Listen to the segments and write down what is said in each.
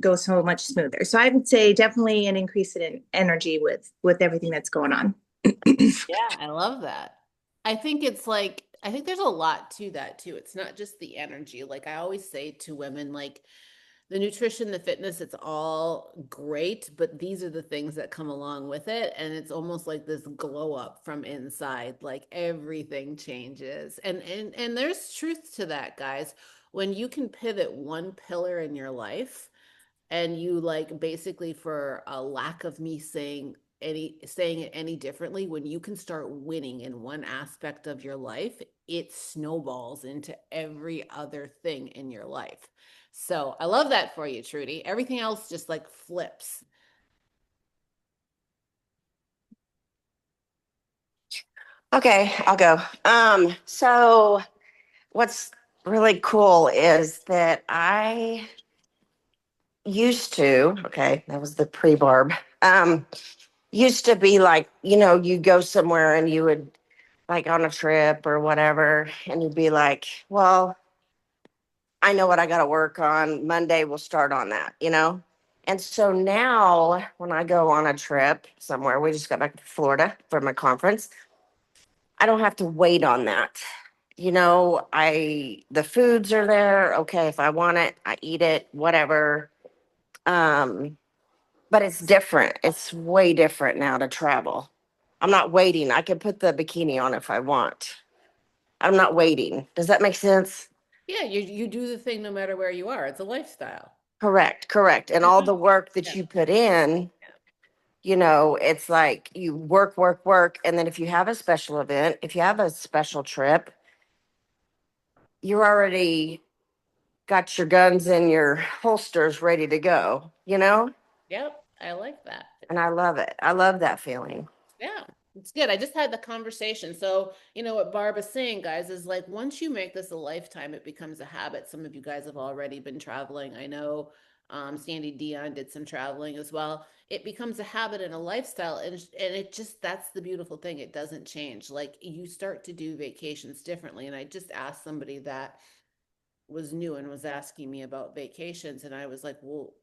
go so much smoother. So I would say definitely an increase in energy with everything that's going on. Yeah, I love that. I think it's like, I think there's a lot to that too. It's not just the energy. Like I always say to women, like the nutrition, the fitness, it's all great, but these are the things that come along with it. And it's almost like this glow up from inside, like everything changes. And there's truth to that, guys. When you can pivot one pillar in your life, and you like basically, for a lack of me saying it any differently, when you can start winning in one aspect of your life, it snowballs into every other thing in your life. So I love that for you, Trudy. Everything else just like flips. Okay, I'll go. So what's really cool is that I used to, okay, that was the pre-barb. Used to be like, you go somewhere and you would like on a trip or whatever, and you'd be like, well, I know what I got to work on. Monday we'll start on that. And so now when I go on a trip somewhere, we just got back to Florida from a conference. I don't have to wait on that. The foods are there. Okay, if I want it, I eat it, whatever. Um, but it's different. It's way different now to travel. I'm not waiting. I can put the bikini on if I want. I'm not waiting. Does that make sense? Yeah, you do the thing no matter where you are. It's a lifestyle. Correct, correct. And You're all not- the work that Yeah. you put in, it's like you work, work, work. And then if you have a special event, if you have a special trip, you're already got your guns in your holsters ready to go. Yep, I like that. And I love it. I love that feeling. Yeah, it's good. I just had the conversation. So, what Barb is saying, guys, is like once you make this a lifetime, it becomes a habit. Some of you guys have already been traveling. I know Sandy Dion did some traveling as well. It becomes a habit and a lifestyle. And it just, that's the beautiful thing. It doesn't change. Like you start to do vacations differently. And I just asked somebody that was new and was asking me about vacations, and I was like, well,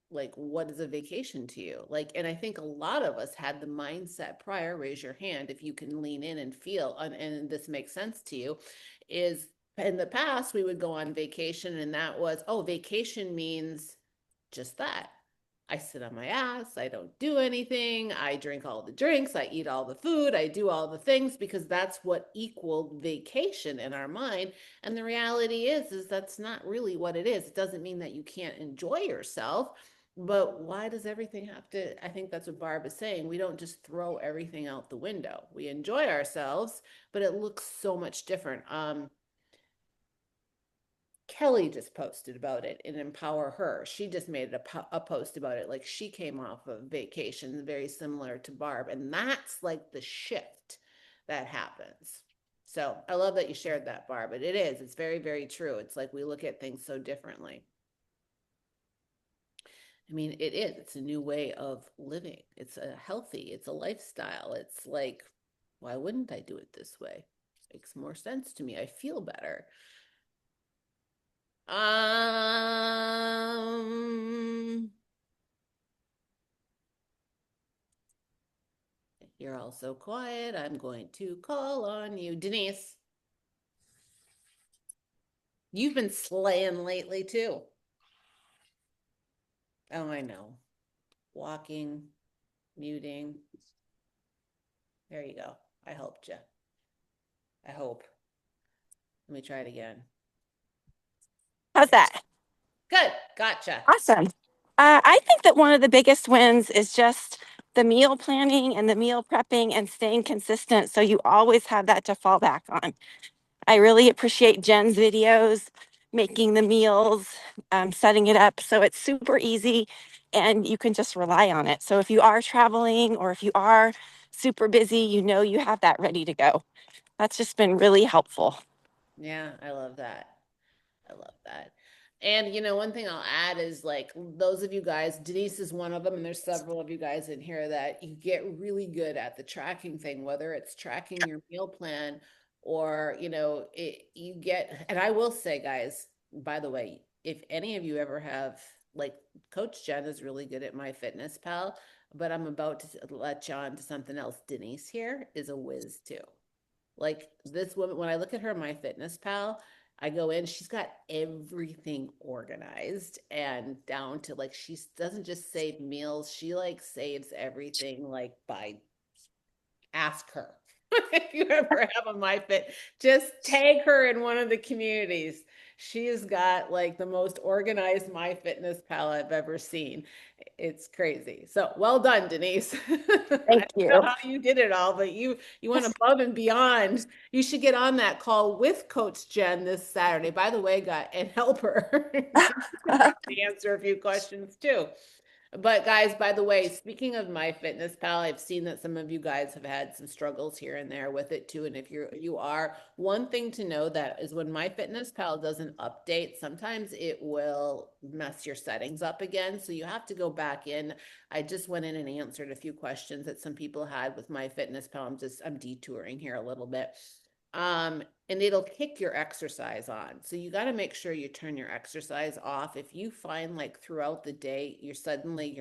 like what is a vacation to you? Like, and I think a lot of us had the mindset prior, raise your hand if you can lean in and feel, and this makes sense to you, is in the past we would go on vacation and that was, oh, vacation means just that. I sit on my ass. I don't do anything. I drink all the drinks. I eat all the food. I do all the things because that's what equaled vacation in our mind. And the reality is that's not really what it is. It doesn't mean that you can't enjoy yourself, but why does everything have to? I think that's what Barb is saying. We don't just throw everything out the window. We enjoy ourselves, but it looks so much different. Kelly just posted about it in Empower Her. She just made a post about it. Like she came off of vacation, very similar to Barb. And that's like the shift that happens. So I love that you shared that, Barb. But it is, it's very, very true. It's like we look at things so differently. I mean, it is, it's a new way of living. It's a healthy, it's a lifestyle. It's like, why wouldn't I do it this way? Makes more sense to me. I feel better. Um, you're all so quiet. I'm going to call on you. Denise, you've been slaying lately too. Oh, I know. Walking, muting. There you go. I helped you. I hope. Let me try it again. How's that? Good. Gotcha. Awesome. I think that one of the biggest wins is just the meal planning and the meal prepping and staying consistent so you always have that to fall back on. I really appreciate Jen's videos, making the meals, setting it up so it's super easy and you can just rely on it. So if you are traveling or if you are super busy, you have that ready to go. That's just been really helpful. Yeah, I love that. I love that. And one thing I'll add is like those of you guys, Denise is one of them, and there's several of you guys in here that you get really good at the tracking thing, whether it's tracking your meal plan or you get. And I will say, guys, by the way, if any of you ever have like Coach Jen is really good at MyFitnessPal, but I'm about to let you on to something else. Denise here is a whiz too. Like this woman, when I look at her MyFitnessPal, I go in, she's got everything organized and down to like, she doesn't just save meals, she like saves everything like by ask her. If you ever have a MyFit, just tag her in one of the communities. She has got like the most organized MyFitnessPal I've ever seen. It's crazy. So well done, Denise. I Thank don't know you. how you did it all, but you went above and beyond. You should get on that call with Coach Jen this Saturday. By the way, and help her. To answer a few questions too. But guys, by the way, speaking of MyFitnessPal, I've seen that some of you guys have had some struggles here and there with it too. And if you are, one thing to know that is when MyFitnessPal doesn't update, sometimes it will mess your settings up again. So you have to go back in. I just went in and answered a few questions that some people had with MyFitnessPal. I'm detouring here a little bit. And it'll kick your exercise on. So you got to make sure you turn your exercise off. If you find like throughout the day, your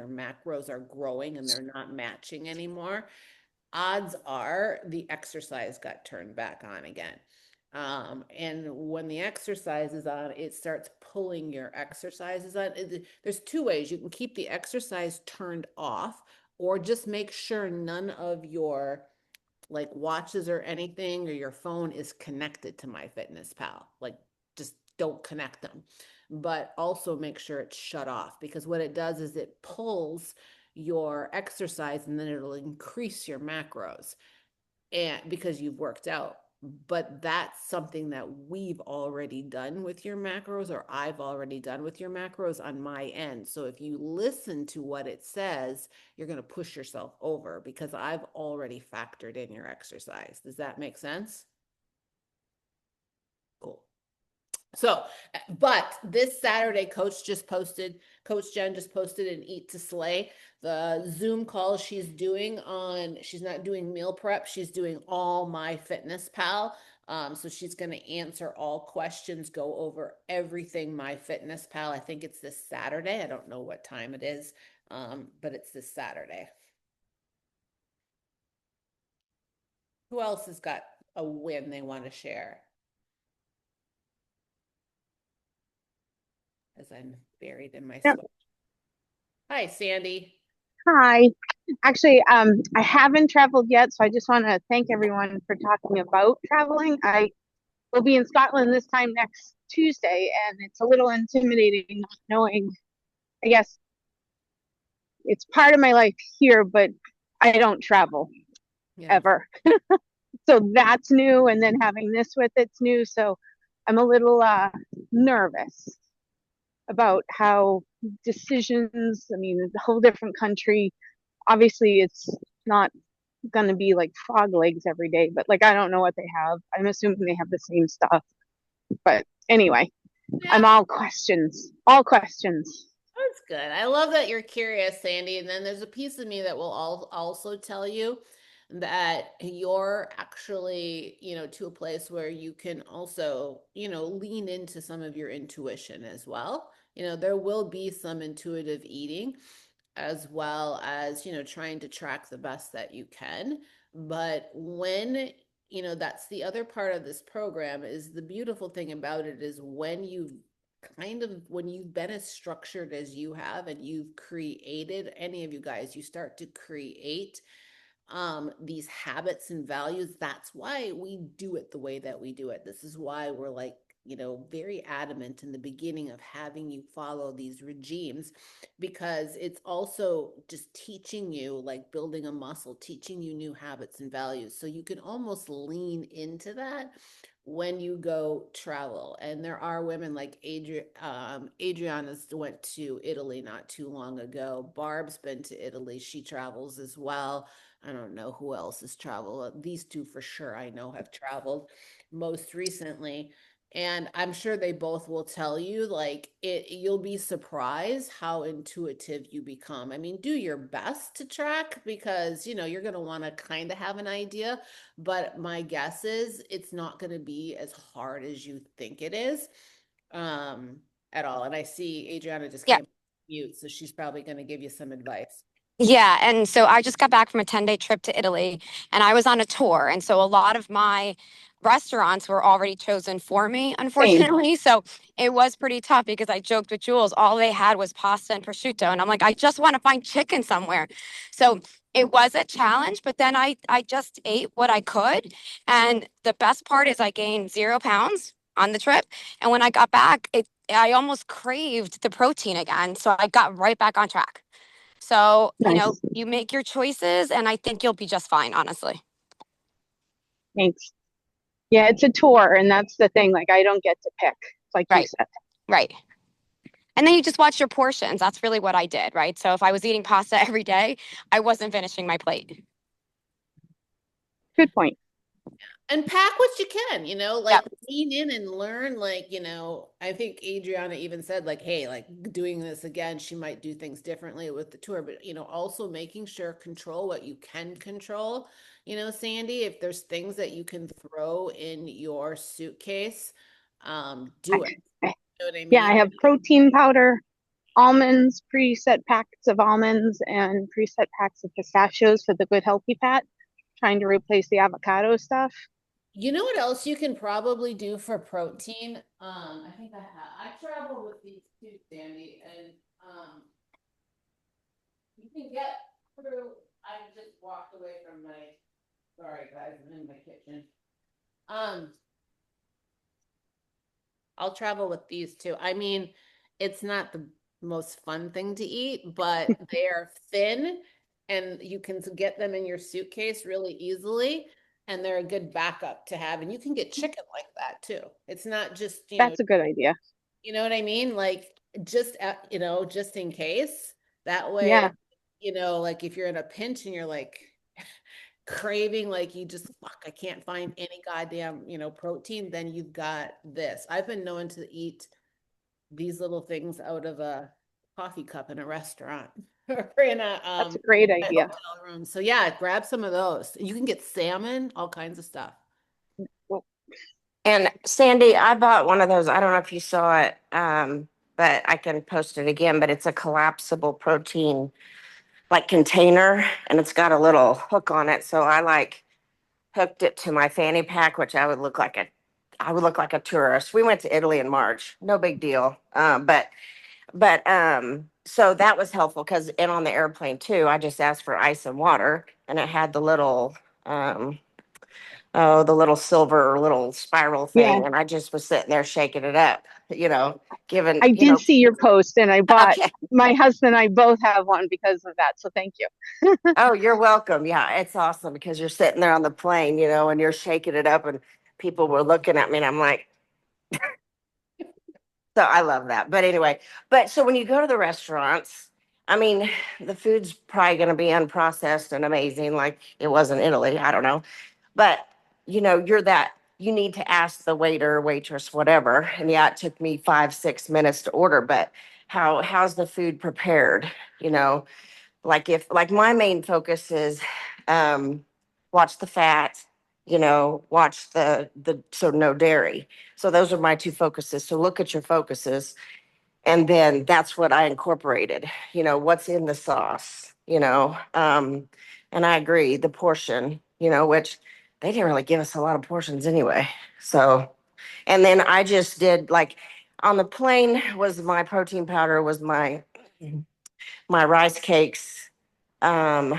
macros are growing and they're not matching anymore, odds are the exercise got turned back on again. And when the exercise is on, it starts pulling your exercises on. There's two ways. You can keep the exercise turned off, or just make sure none of your like watches or anything or your phone is connected to MyFitnessPal. Like just don't connect them. But also make sure it's shut off, because what it does is it pulls your exercise and then it'll increase your macros, and because you've worked out. But that's something that we've already done with your macros, or I've already done with your macros on my end. So if you listen to what it says, you're going to push yourself over, because I've already factored in your exercise. Does that make sense? Cool. So, but this Saturday, Coach Jen just posted an Eat to Slay, the Zoom call she's doing she's not doing meal prep, she's doing all MyFitnessPal. So she's going to answer all questions, go over everything MyFitnessPal. I think it's this Saturday. I don't know what time it is, but it's this Saturday. Who else has got a win they want to share? As I'm buried in my Yep. sweat. Hi, Sandy. Hi. Actually, I haven't traveled yet, so I just want to thank everyone for talking about traveling. I will be in Scotland this time next Tuesday, and it's a little intimidating not knowing. I guess it's part of my life here, but I don't travel ever. So that's new, and then having this with it's new, so I'm a little nervous about how decisions, I mean, the whole different country. Obviously, it's not going to be like frog legs every day, but like, I don't know what they have. I'm assuming they have the same stuff. But anyway, Yeah. I'm all questions. All questions. That's good. I love that you're curious, Sandy. And then there's a piece of me that will also tell you that you're actually, to a place where you can also, lean into some of your intuition as well. There will be some intuitive eating, as well as, trying to track the best that you can. But that's the other part of this program, is the beautiful thing about it is when you've been as structured as you have, and you've created, any of you guys, you start to create these habits and values. That's why we do it the way that we do it. This is why we're like, very adamant in the beginning of having you follow these regimes, because it's also just teaching you, like building a muscle, teaching you new habits and values. So you can almost lean into that when you go travel. And there are women like Adriana's went to Italy not too long ago. Barb's been to Italy. She travels as well. I don't know who else has traveled. These two for sure I know have traveled most recently. And I'm sure they both will tell you, like, you'll be surprised how intuitive you become. I mean, do your best to track, because, you're going to want to kind of have an idea. But my guess is it's not going to be as hard as you think it is at all. And I see Adriana just Yeah. came. mute, so she's probably going to give you some advice. Yeah, and so I just got back from a 10-day trip to Italy and I was on a tour. And so a lot of my restaurants were already chosen for me, unfortunately. So it was pretty tough because I joked with Jules, all they had was pasta and prosciutto. And I'm like, I just want to find chicken somewhere. So it was a challenge, but then I just ate what I could. And the best part is I gained 0 pounds on the trip. And when I got back, I almost craved the protein again. So I got right back on track. So, Nice. you make your choices and I think you'll be just fine, honestly. Thanks. Yeah, it's a tour, and that's the thing. Like, I don't get to pick, like you Right, said. right. And then you just watch your portions. That's really what I did, right? So if I was eating pasta every day, I wasn't finishing my plate. Good point. And pack what you can, like Yep. lean in and learn. Like, I think Adriana even said, like, hey, like doing this again, she might do things differently with the tour, but also making sure control what you can control. Sandy, if there's things that you can throw in your suitcase, do it. I- You know what I Yeah, I mean? have protein powder, almonds, preset packets of almonds, and preset packs of pistachios for the good healthy fat, trying to replace the avocado stuff. You know what else you can probably do for protein? I think I travel with these two, Sandy, and you can get through. I just walked away from my. Sorry, guys, I'm in my kitchen. I'll travel with these two. I mean, it's not the most fun thing to eat, but they are thin and you can get them in your suitcase really easily. And they're a good backup to have. And you can get chicken like that too. It's not just, That's a good idea. you know what I mean? Like just, just in case. That way, Yeah. like if you're in a pinch and you're like, craving, like you just fuck, I can't find any goddamn protein, then you've got this. I've been known to eat these little things out of a coffee cup in a restaurant or in That's a great a idea. hotel room. So yeah, grab some of those. You can get salmon, all kinds of stuff. And Sandy, I bought one of those. I don't know if you saw it, but I can post it again. But it's a collapsible protein like container, and it's got a little hook on it. So I like hooked it to my fanny pack, which I would look like a tourist. We went to Italy in March. No big deal. But so that was helpful because and on the airplane too, I just asked for ice and water, and it had the little the little silver little spiral Yeah, thing, and I just was sitting there shaking it up, giving I did see your post, and I bought. okay. My husband and I both have one because of that. So thank you. Oh, you're welcome. Yeah, it's awesome because you're sitting there on the plane, and you're shaking it up, and people were looking at me, and I'm like, so I love that. But anyway, so when you go to the restaurants, I mean, the food's probably going to be unprocessed and amazing, like it was in Italy. I don't know. But, you need to ask the waiter, waitress, whatever. And yeah, it took me 5, 6 minutes to order, but how's the food prepared? You know, like my main focus is um watch the fat, watch the so no dairy. So those are my two focuses. So look at your focuses, and then that's what I incorporated. What's in the sauce, and I agree, the portion, which they didn't really give us a lot of portions anyway. So, and then I just did like on the plane was my protein powder, was my rice cakes, um,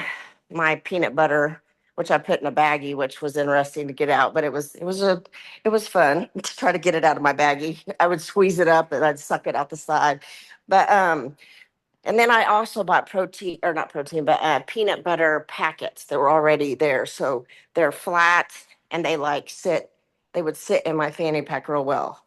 my peanut butter, which I put in a baggie, which was interesting to get out, but it was fun to try to get it out of my baggie. I would squeeze it up and I'd suck it out the side. But and then I also bought protein or not protein, but peanut butter packets that were already there. So they're flat and they would sit in my fanny pack real well.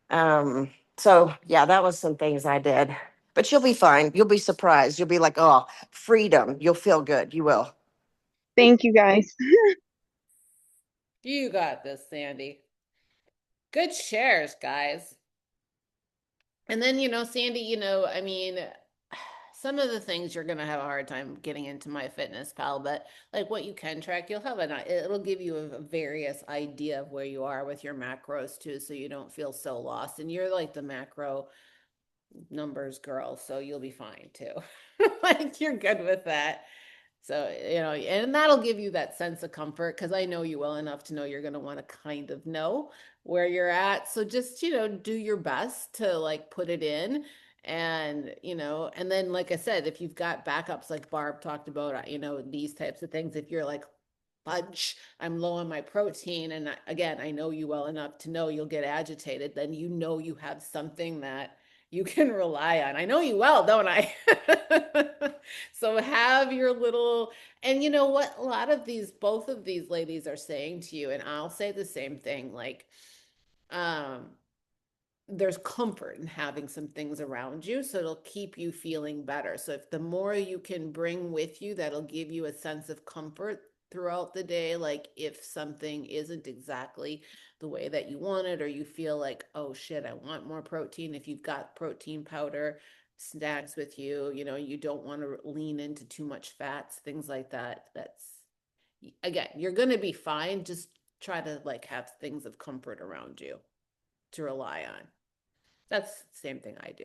So yeah, that was some things I did. But you'll be fine. You'll be surprised. You'll be like, oh, freedom. You'll feel good. You will. Thank you guys. You got this, Sandy. Good shares, guys. And then, Sandy, I mean, some of the things you're going to have a hard time getting into MyFitnessPal, but like what you can track, it'll give you a various idea of where you are with your macros too, so you don't feel so lost. And you're like the macro numbers girl, so you'll be fine too. Like you're good with that. So, you know, and that'll give you that sense of comfort because I know you well enough to know you're going to want to kind of know where you're at. So just, you know, do your best to like put it in. And, you know, and then, like I said, if you've got backups like Barb talked about, you know, these types of things, if you're like, fudge, I'm low on my protein. And again, I know you well enough to know you'll get agitated, then you know you have something that you can rely on. I know you well, don't I? So have your little, and you know what? A lot of these, both of these ladies are saying to you, and I'll say the same thing, like, um, there's comfort in having some things around you, so it'll keep you feeling better. So if the more you can bring with you, that'll give you a sense of comfort throughout the day. Like if something isn't exactly the way that you want it, or you feel like, oh shit, I want more protein. If you've got protein powder, snacks with you, you know, you don't want to lean into too much fats, things like that. That's, again, you're going to be fine. Just try to like have things of comfort around you to rely on. That's the same thing I do.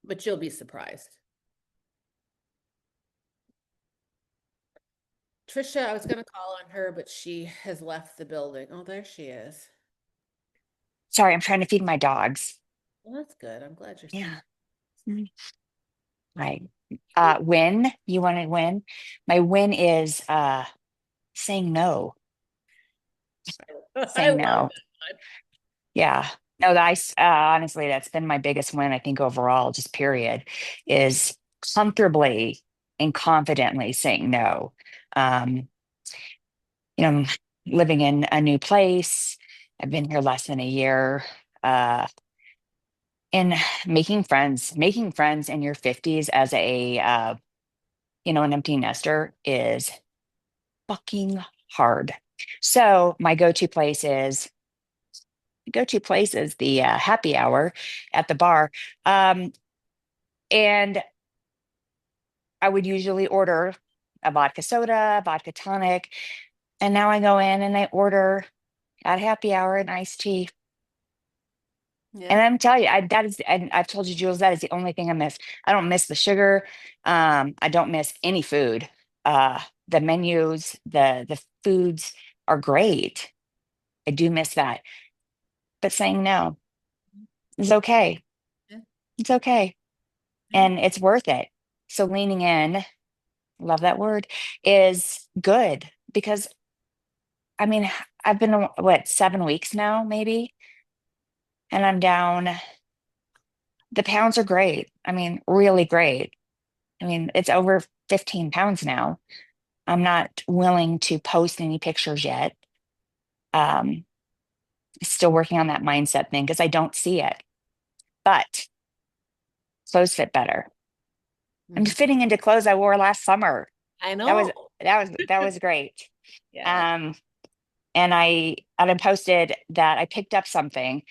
But you'll be surprised. Trisha, I was going to call on her, but she has left the building. Oh, there she is. Sorry, I'm trying to feed my dogs. Well, that's good. I'm glad you're Yeah. seeing. Right. Win, you want to win? My win is saying no. I Saying love no. that Yeah. No, honestly, that's been my biggest win, I think, overall, just period, is comfortably and confidently saying no. Um, you know, living in a new place. I've been here less than a year. Uh, and making friends in your 50s as a an empty nester is fucking hard. So my go-to place is the happy hour at the bar. Um, and I would usually order a vodka soda, vodka tonic, and now I go in and I order at happy hour an iced tea. Yeah. And I'm telling you, and I've told you, Jules, that is the only thing I miss. I don't miss the sugar. I don't miss any food. The menus, the foods are great. I do miss that. But saying no is okay. Yeah. It's okay. Yeah. And it's worth it. So leaning in, love that word, is good because I mean, I've been, what, 7 weeks now, maybe, and I'm down. The pounds are great. I mean, really great. I mean, it's over 15 pounds now. I'm not willing to post any pictures yet. Um, Still working on that mindset thing because I don't see it. But clothes fit better. I'm Mhm. fitting into clothes I wore last summer. I That was know. that was great. Yeah. Um, and I posted that I picked up something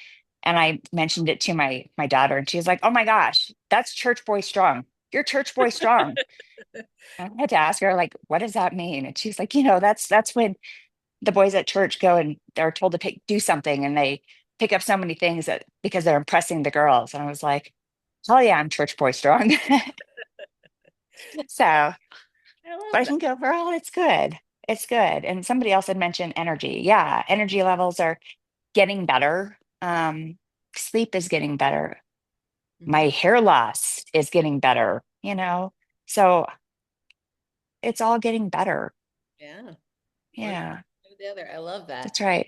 and I mentioned it to my daughter and she was like, "Oh my gosh, that's church boy strong. You're church boy strong." I had to ask her, like, what does that mean? And she's like, that's when the boys at church go and they're told to do something and they pick up so many things that because they're impressing the girls. And I was like, oh yeah, I'm church boy strong. So, I but love I that. think overall it's good. It's good. And somebody else had mentioned energy. Yeah, energy levels are getting better. Sleep is getting better. Mhm. My hair loss is getting better. So it's all getting better. Yeah. One Yeah, or the other. I love that. that's right.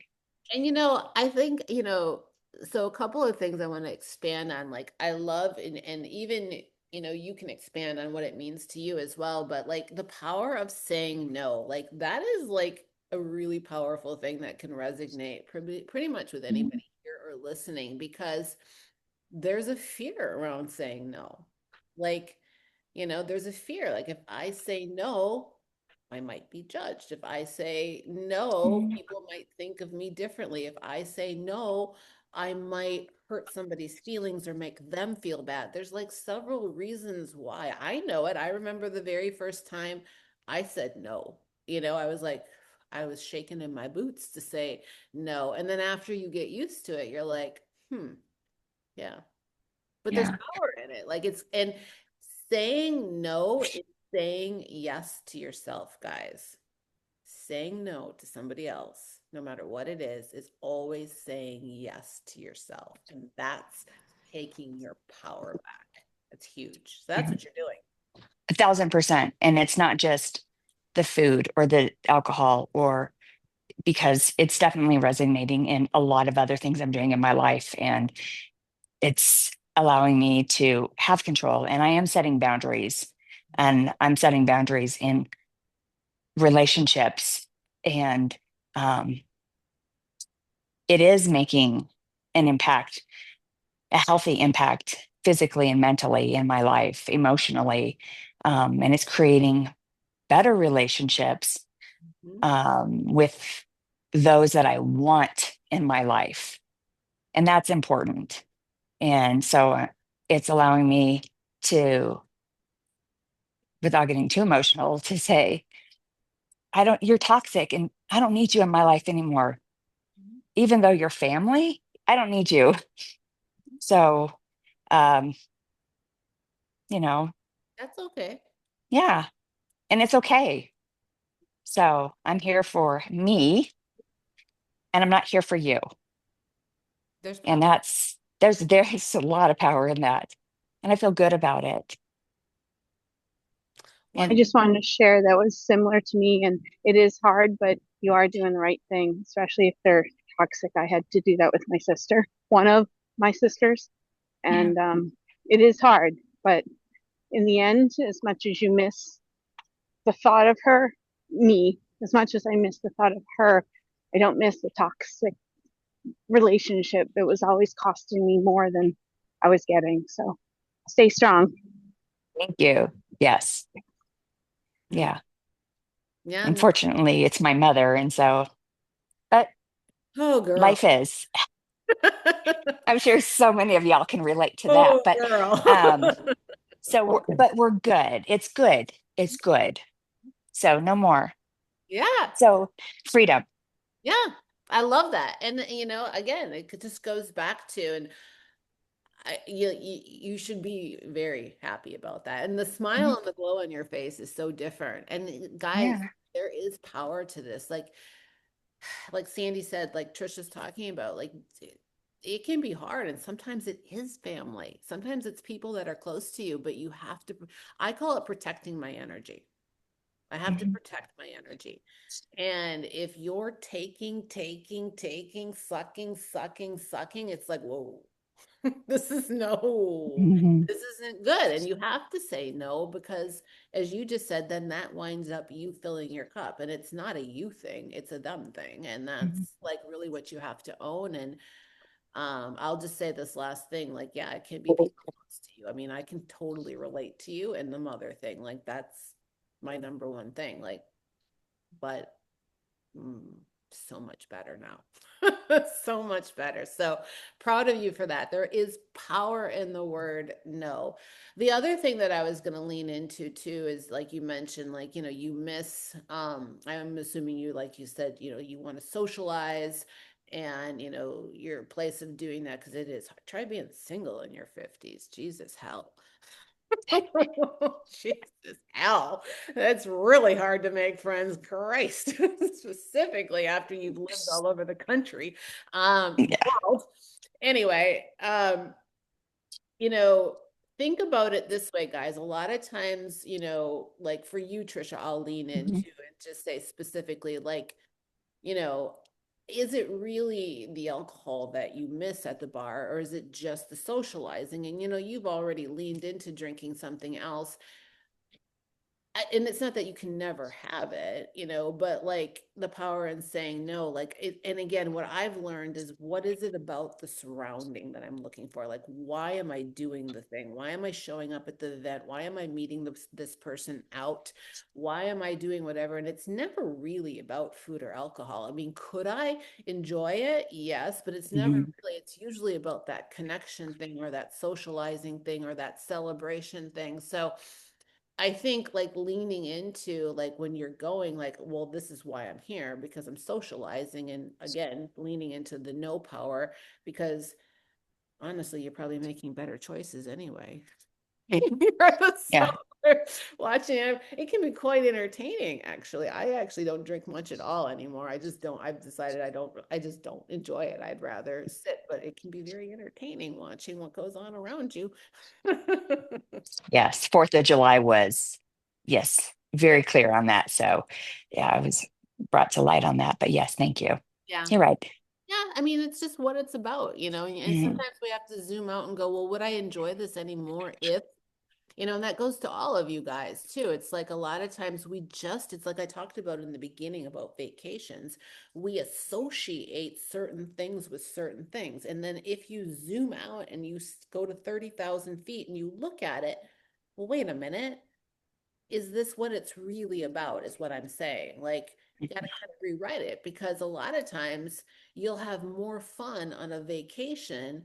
And you know, I think, you know, so a couple of things I want to expand on. Like I love and even, you know, you can expand on what it means to you as well, but like the power of saying no, like that is like a really powerful thing that can resonate pretty much with Mhm. anybody here or listening because there's a fear around saying no. Like, you know, there's a fear. Like if I say no, I might be judged. If I say no, Mhm. people might think of me differently. If I say no, I might hurt somebody's feelings or make them feel bad. There's like several reasons why. I know it. I remember the very first time I said no. You know, I was like, I was shaking in my boots to say no. And then after you get used to it, you're like, yeah. But there's Yeah. power in it. Like and saying no is saying yes to yourself, guys. Saying no to somebody else, no matter what it is always saying yes to yourself. And that's taking your power back. It's huge. So that's what you're doing. 1,000%. And it's not just the food or the alcohol, or because it's definitely resonating in a lot of other things I'm doing in my life. And it's allowing me to have control. And I am setting boundaries, and I'm setting boundaries in relationships. And um, it is making an impact, a healthy impact physically and mentally in my life, emotionally. And it's creating better relationships Mhm. with those that I want in my life. And that's important. And so it's allowing me to, without getting too emotional, to say, you're toxic and I don't need you in my life anymore. Even though you're family, I don't need you. So, um, you know, That's okay. yeah, and it's okay. So I'm here for me, and I'm not here for you. There's And power. there's a lot of power in that. And I feel good about it. I And just wanted to share that was similar to me, and it is hard, but you are doing the right thing, especially if they're toxic. I had to do that with my sister, one of my sisters, yeah. and it is hard, but in the end, as much as you miss the thought of her, me, as much as I miss the thought of her, I don't miss the toxic relationship. It was always costing me more than I was getting. So stay strong. Thank you. Yes. Yeah. Yeah, no. Unfortunately, it's my mother. And so, but Oh, girl. life is. I'm sure so many of y'all can relate to that. Oh, But girl. um, but we're good. It's good. It's good. So no more. Yeah. So freedom. Yeah. I love that. And again, just goes back to, and you should be very happy about that. And the Mhm. smile and the glow on your face is so different. And guys, Yeah. there is power to this. Like Sandy said, like Trisha's talking about, like it can be hard, and sometimes it is family. Sometimes it's people that are close to you, but you have to, I call it protecting my energy. I have to Mhm. protect my energy. And if you're taking, sucking, it's like, whoa, this is no, Mhm. this isn't good. And you have to say no, because as you just said, then that winds up you filling your cup. And it's not a you thing, it's a them thing. And Mhm. that's like really what you have to own. And I'll just say this last thing, like, yeah, it can be people close to you. I mean, I can totally relate to you and the mother thing. Like, that's my number one thing. Like, but mm, so much better now. So much better. So proud of you for that. There is power in the word no. The other thing that I was going to lean into too is, like you mentioned, like, you miss, I'm assuming you, like you said, you want to socialize, and your place of doing that, because it is hard. Try being single in your 50s. Jesus hell. Jesus hell. That's really hard to make friends. Christ. Specifically after you've lived all over the country. Yeah. World. Anyway, you know, think about it this way, guys. A lot of times, like for you, Trisha, I'll lean into Mhm. and just say specifically, like, you know, is it really the alcohol that you miss at the bar, or is it just the socializing? And you've already leaned into drinking something else. And it's not that you can never have it, but like the power in saying no, like it. And again, what I've learned is, what is it about the surrounding that I'm looking for? Like, why am I doing the thing? Why am I showing up at the event? Why am I meeting this person out? Why am I doing whatever? And it's never really about food or alcohol. I mean, could I enjoy it? Yes, but it's never Mhm. really, it's usually about that connection thing, or that socializing thing, or that celebration thing. So I think like leaning into like when you're going like, well, this is why I'm here because I'm socializing, and again, leaning into the no power because honestly, you're probably making better choices anyway. You're at the Yeah. cellar watching it. It can be quite entertaining, actually. I actually don't drink much at all anymore. I just don't. I've decided I just don't enjoy it. I'd rather sit, but it can be very entertaining watching what goes on around you. Yes. 4th of July was, yes, very clear on that. So yeah, I was brought to light on that. But yes, thank you. Yeah. You're right. Yeah, I mean, it's just what it's about, you know, and Mhm. sometimes we have to zoom out and go, well, would I enjoy this anymore if, you know, and that goes to all of you guys too. It's like a lot of times it's like I talked about in the beginning about vacations, we associate certain things with certain things. And then if you zoom out and you go to 30,000 feet and you look at it, well, wait a minute, is this what it's really about, is what I'm saying. Like, you got to kind of rewrite it because a lot of times you'll have more fun on a vacation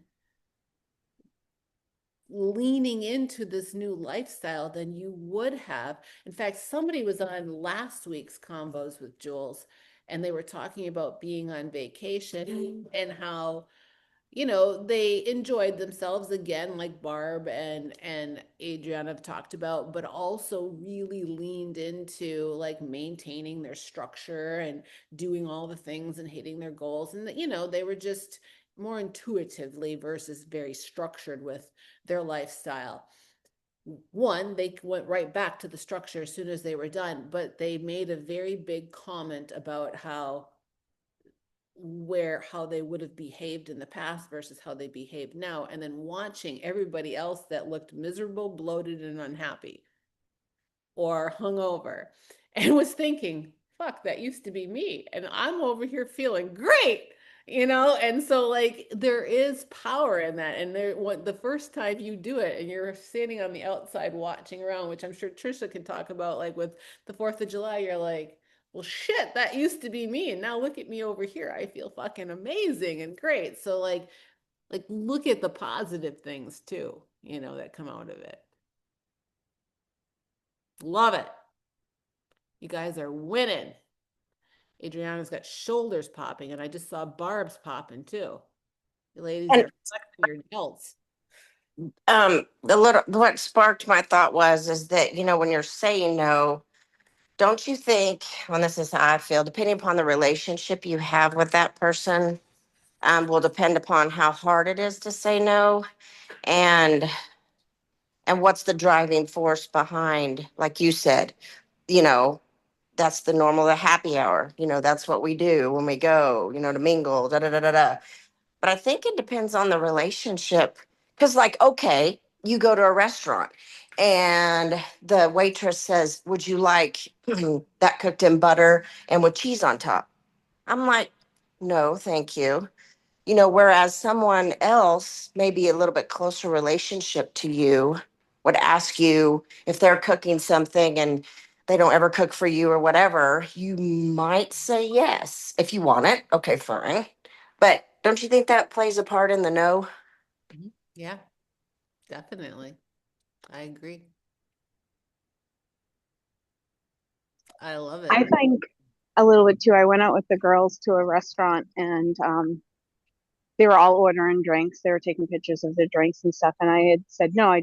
leaning into this new lifestyle than you would have. In fact, somebody was on last week's Convos with Jules, and they were talking about being on vacation and how, you know, they enjoyed themselves again, like Barb and Adriana have talked about, but also really leaned into like maintaining their structure and doing all the things and hitting their goals. And you know, they were just more intuitively versus very structured with their lifestyle. One, they went right back to the structure as soon as they were done, but they made a very big comment about how they would have behaved in the past versus how they behave now, and then watching everybody else that looked miserable, bloated, and unhappy or hungover, and was thinking, fuck, that used to be me, and I'm over here feeling great, you know. And so like there is power in that, and the first time you do it and you're standing on the outside watching around, which I'm sure Trisha can talk about, like with the 4th of July, you're like, well, shit, that used to be me. And now look at me over here. I feel fucking amazing and great. So like look at the positive things too, you know, that come out of it. Love it. You guys are winning. Adriana's got shoulders popping, and I just saw Barb's popping too. You ladies And are flexing your delts. what sparked my thought was is that, you know, when you're saying no, don't you think, well, this is how I feel, depending upon the relationship you have with that person, will depend upon how hard it is to say no, and what's the driving force behind, like you said, you know, that's the normal, the happy hour, you know, that's what we do when we go, you know, to mingle, da da da da da. But I think it depends on the relationship. Because, like, okay, you go to a restaurant and the waitress says, would you like that cooked in butter and with cheese on top? I'm like, no, thank you. You know, whereas someone else, maybe a little bit closer relationship to you, would ask you if they're cooking something and they don't ever cook for you or whatever, you might say yes if you want it. Okay, fine. But don't you think that plays a part in the no? Yeah, definitely. I agree. I love I it. think a little bit too. I went out with the girls to a restaurant and they were all ordering drinks. They were taking pictures of their drinks and stuff. And I had said, no, I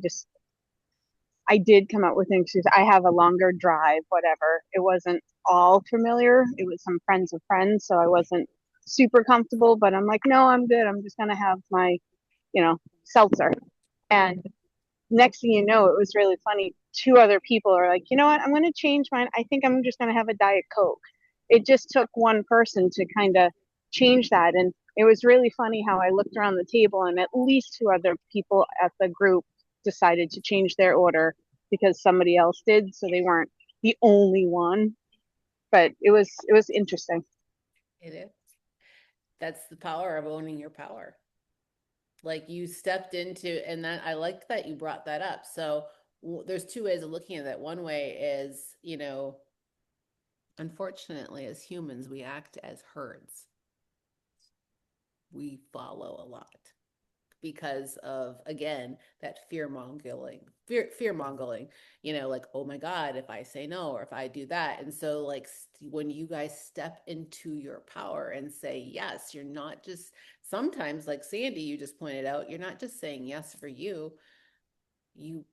did come up with an excuse. I have a longer drive, whatever. It wasn't all familiar. It was some friends of friends. So I wasn't super comfortable, but I'm like, no, I'm good. I'm just going to have my, seltzer. And next thing you know, it was really funny. Two other people are like, you know what? I'm going to change mine. I think I'm just going to have a Diet Coke. It just took one person to kind of change that. And it was really funny how I looked around the table and at least two other people at the group decided to change their order because somebody else did. So they weren't the only one. But it was interesting. It is. That's the power of owning your power. Like you stepped into, and that I like that you brought that up. So there's two ways of looking at that. One way is, you know, unfortunately, as humans, we act as herds. We follow a lot. because of, again, that fear mongering, you know, like, oh my God, if I say no, or if I do that. And so like when you guys step into your power and say yes, you're not just, sometimes like Sandy, you just pointed out, you're not just saying yes for you. You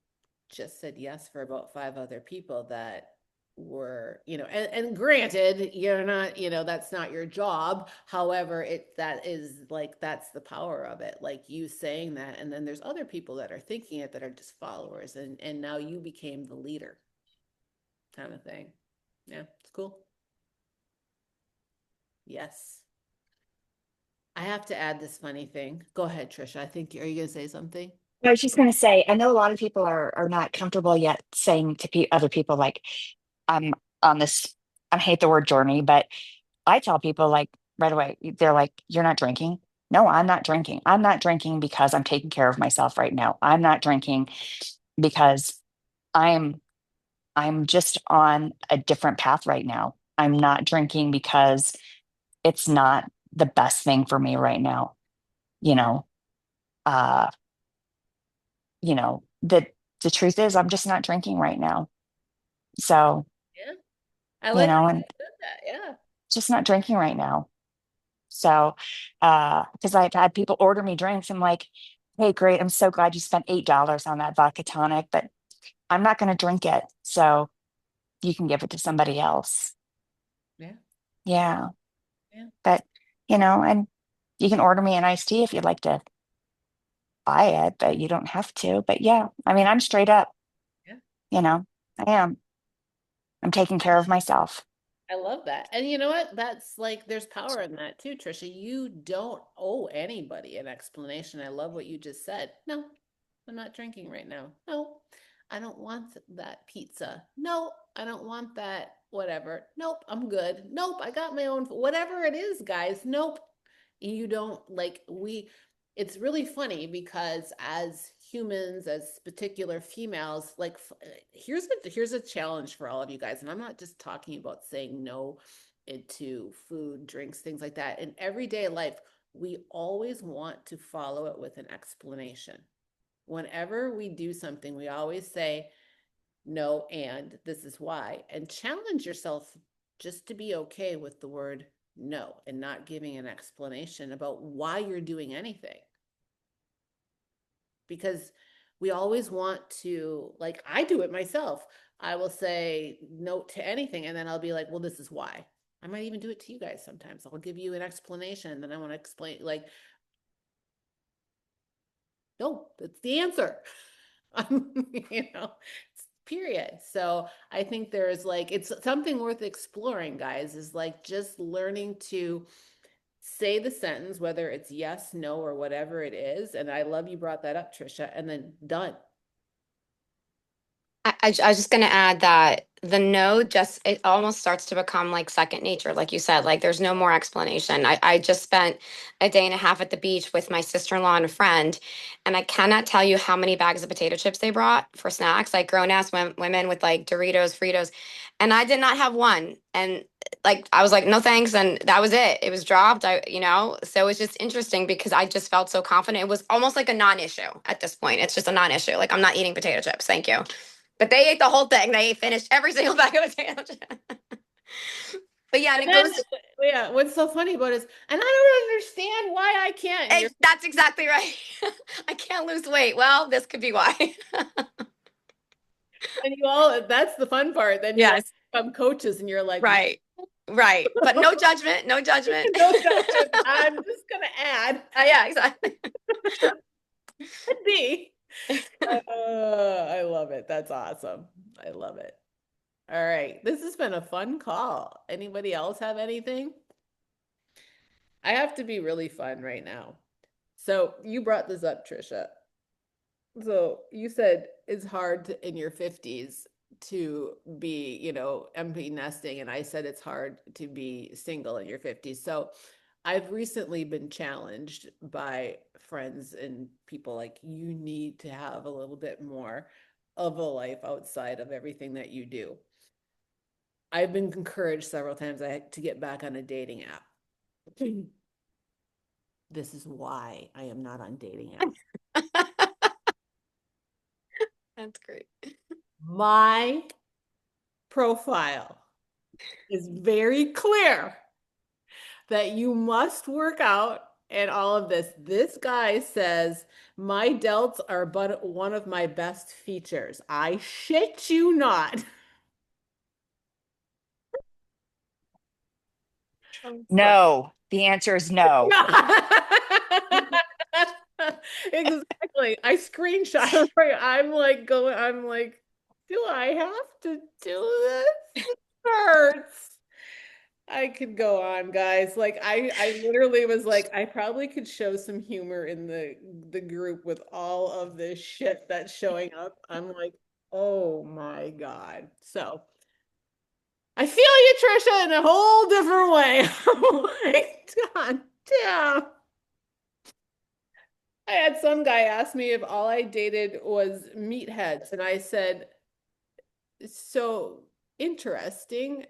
just said yes for about 5 other people that were, you know, and granted, you're not, you know, that's not your job. However, that is like, that's the power of it. Like you saying that, and then there's other people that are thinking it that are just followers, and now you became the leader kind of thing. Yeah, it's cool. Yes. I have to add this funny thing. Go ahead, Trisha. I think, are you going to say something? I was just going to say, I know a lot of people are not comfortable yet saying to other people, like, I'm on this, I hate the word journey, but I tell people like right away, they're like, you're not drinking. No, I'm not drinking. I'm not drinking because I'm taking care of myself right now. I'm not drinking because I'm I'm just on a different path right now. I'm not drinking because it's not the best thing for me right now. You know, uh, the truth is I'm just not drinking right now. So, Yeah. I you like how know, you and said that. Yeah. just not drinking right now. So, because I've had people order me drinks, I'm like, hey, great, I'm so glad you spent $8 on that vodka tonic, but I'm not going to drink it. So you can give it to somebody else. Yeah. Yeah. Yeah. But, and you can order me an iced tea if you'd like to buy it, but you don't have to. But yeah, I mean, I'm straight up, Yeah. you know, I am. I'm taking care of myself. I love that. And you know what? That's like, there's power in that too, Trisha. You don't owe anybody an explanation. I love what you just said. No, I'm not drinking right now. No, I don't want that pizza. No, I don't want that whatever. Nope, I'm good. Nope, I got my own, whatever it is, guys. Nope. You don't like, it's really funny because as humans, as particular females, like here's a challenge for all of you guys, and I'm not just talking about saying no to food, drinks, things like that. In everyday life, we always want to follow it with an explanation. Whenever we do something, we always say no, and this is why, and challenge yourself just to be okay with the word no and not giving an explanation about why you're doing anything. Because we always want to, like, I do it myself. I will say no to anything, and then I'll be like, well, this is why. I might even do it to you guys sometimes. I'll give you an explanation, and then I want to explain, like, no, that's the answer. Period. So I think there's like, it's something worth exploring, guys, is like just learning to say the sentence, whether it's yes, no, or whatever it is. And I love you brought that up, Trisha, and then done. I was just going to add that the no just, it almost starts to become like second nature. Like you said, like there's no more explanation. I just spent a day and a half at the beach with my sister-in-law and a friend, and I cannot tell you how many bags of potato chips they brought for snacks, like grown ass women with like Doritos, Fritos. And I did not have one. And like, I was like, no thanks. And that was it. It was dropped. So it's just interesting because I just felt so confident. It was almost like a non-issue at this point. It's just a non-issue. Like, I'm not eating potato chips. Thank you. But they ate the whole thing. They finished every single bag of potato chips. But yeah, and And it then, goes. yeah, what's so funny about it is, and I don't understand why I can't. And you're, That's exactly right. I can't lose weight. Well, this could be why. and you all, that's the fun part. Then you all Yes. become coaches, and you're like, Right. Right. But no judgment. No judgment. no judgment. I'm just gonna add, Yeah, exactly. could be. I love it. That's awesome. I love it. All right. This has been a fun call. Anybody else have anything? I have to be really fun right now. So you brought this up, Trisha. So you said it's hard in your 50s to be, empty nesting. And I said it's hard to be single in your 50s. So I've recently been challenged by friends and people like, you need to have a little bit more of a life outside of everything that you do. I've been encouraged several times to get back on a dating app. This is why I am not on dating apps. That's great. My profile is very clear that you must work out and all of this. This guy says, my delts are but one of my best features. I shit you not. No, the answer is no. Exactly. I screenshot it. I'm like going, I'm like, do I have to do this? It hurts. I could go on, guys. Like I literally was like, I probably could show some humor in the group with all of this shit that's showing up. I'm like, oh my God. So I feel you, Trisha, in a whole different way. Oh my God damn. I had some guy ask me if all I dated was meatheads, and I said, so interesting.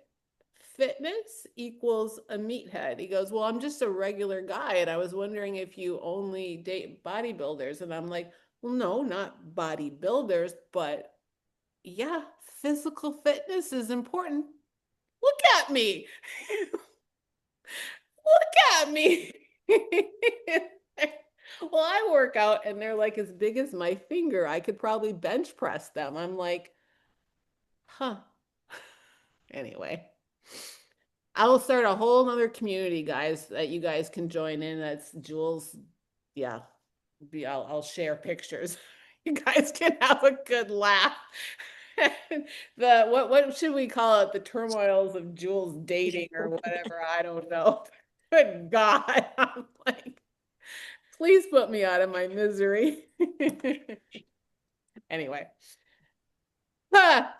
Fitness equals a meathead. He goes, well, I'm just a regular guy, and I was wondering if you only date bodybuilders. And I'm like, well, no, not bodybuilders, but yeah, physical fitness is important. Look at me. Look at me. Well, I work out and they're like as big as my finger. I could probably bench press them. I'm like, huh. Anyway, I will start a whole nother community, guys, that you guys can join in. That's Jules. Yeah, I'll share pictures. You guys can have a good laugh. The what should we call it? The turmoils of Jules dating or whatever. I don't know. Good God. I'm like, please put me out of my misery. Anyway.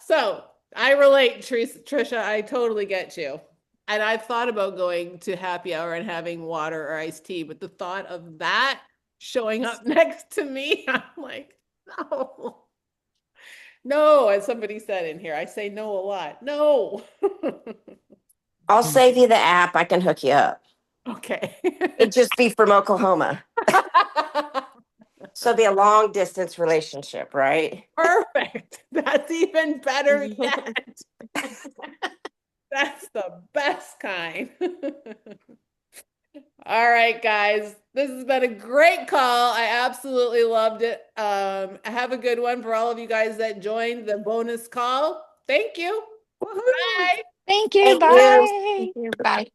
So I relate, Trisha. I totally get you. And I've thought about going to happy hour and having water or iced tea, but the thought of that showing up next to me, I'm like, no. No, as somebody said in here, I say no a lot. No. I'll save you the app. I can hook you up. Okay. It'd just be from Oklahoma. So it'd be a long distance relationship, right? Perfect. That's even better yet. That's the best kind. All right, guys. This has been a great call. I absolutely loved it. Have a good one for all of you guys that joined the bonus call. Thank you. Woohoo! Bye. Thank you. Thank you. Bye. Bye.